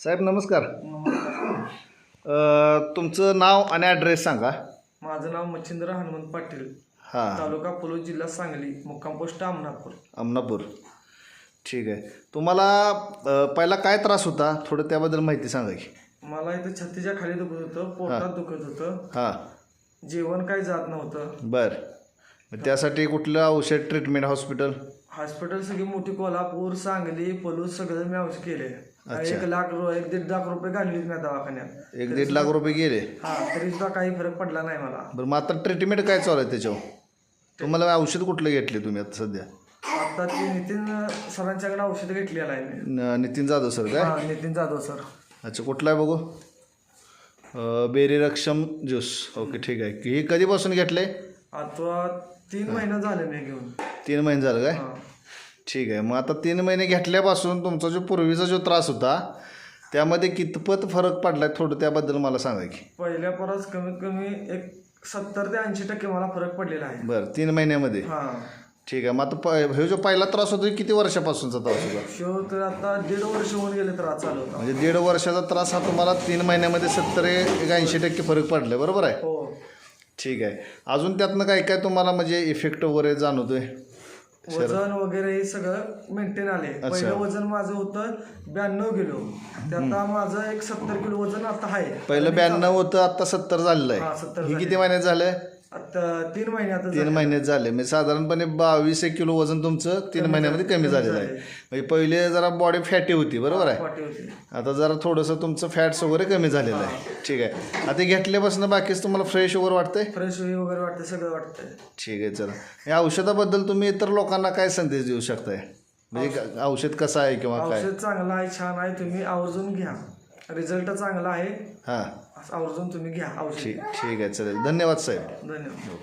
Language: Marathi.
साहेब नमस्कार. तुमचं नाव आणि ॲड्रेस सांगा. माझं नाव मच्छिंद्र हनुमंत पाटील, हां, तालुका पुलूस, जिल्हा सांगली, मुक्काम पोस्ट अमनापूर. अमनापूर. ठीक आहे. तुम्हाला पहिला काय त्रास होता, थोडं त्याबद्दल माहिती सांगा की. मला इथं छातीच्या खाली दुखत होतं, पोटात दुखत होतं, हां, जेवण काही जात नव्हतं. बरं. मग त्यासाठी कुठलं औषध, ट्रीटमेंट, हॉस्पिटल? हॉस्पिटल सगळी मोठी, कोल्हापूर, सांगली, पलूस सगळं मी औषध केले. अच्छा. 1 दीड लाख रुपये घालले मी दवाखान्यात. 1-1.5 लाख रुपये गेले. हा, तरी सुद्धा काही फरक पडला नाही मला. बरं, मग आता ट्रीटमेंट काय चालू आहे त्याच्यावर? तुम्हाला औषध कुठलं घेतले तुम्ही आता सध्या? आता ते नितीन सरांच्याकडे औषध घेतलेलं आहे मी. नितीन जाधव सर काय? हा, नितीन जाधव सर. अच्छा, कुठला आहे बघू? बेरीरक्षम ज्यूस. ओके, ठीक आहे. हे कधीपासून घेतले? आता 3 महिने झाले मी घेऊन. 3 महिने झालं काय? हा. ठीक आहे. मग आता 3 महिने घेतल्यापासून तुमचा जो पूर्वीचा जो त्रास होता त्यामध्ये कितपत फरक पडला आहे, थोडं त्याबद्दल मला सांगा की. पहिल्या परस कमीत कमी एक 70 ते 80% मला फरक पडलेला आहे. बरं, 3 महिन्यामध्ये. हा. ठीक आहे. मग आता हे जो पहिला त्रास होतो हे किती वर्षापासूनचा त्रास होता? शो तर आता 1.5 वर्ष होऊन गेले त्रास चालू होता. म्हणजे 1.5 वर्षाचा त्रास हा तुम्हाला 3 महिन्यामध्ये 70-80% फरक पडला, बरोबर आहे? हो. ठीक आहे. अजून त्यातनं काय काय तुम्हाला म्हणजे इफेक्ट वगैरे जाणवतोय? वजन वगैरे हे सगळं मेंटेन आले. पहिलं वजन माझं होतं 92 किलो, ते आता माझं एक 70 किलो वजन आता आहे. पहिलं 92 होतं, आता 70 झालेलं हा, आहे. 70 हे किती महिन्यात झालंय? आता 3 महिन्यात 3 महिन्यात झाले. म्हणजे साधारणपणे 22 किलो वजन तुमचं 3 महिन्यामध्ये कमी झालेलं आहे. म्हणजे पहिले जरा बॉडी फॅटी होती, बरोबर आहे? होती. आता जरा थोडंसं तुमचं फॅट्स वगैरे कमी झालेलं आहे. ठीक आहे. आता घेतल्यापासून बाकीच तुम्हाला फ्रेश वगैरे वाटतंय? फ्रेश वगैरे वाटतं, सगळं वाटतंय. ठीक आहे. चला, या औषधाबद्दल तुम्ही इतर लोकांना काय संदेश देऊ शकताय? म्हणजे औषध कसं आहे किंवा काय? औषध चांगलं आहे, छान आहे, तुम्ही आवर्जून घ्या. रिझल्ट चांगला आहे, हां, आवर्जून तुम्ही घ्या औषध. ठीक आहे. चालेल. धन्यवाद साहेब. धन्यवाद.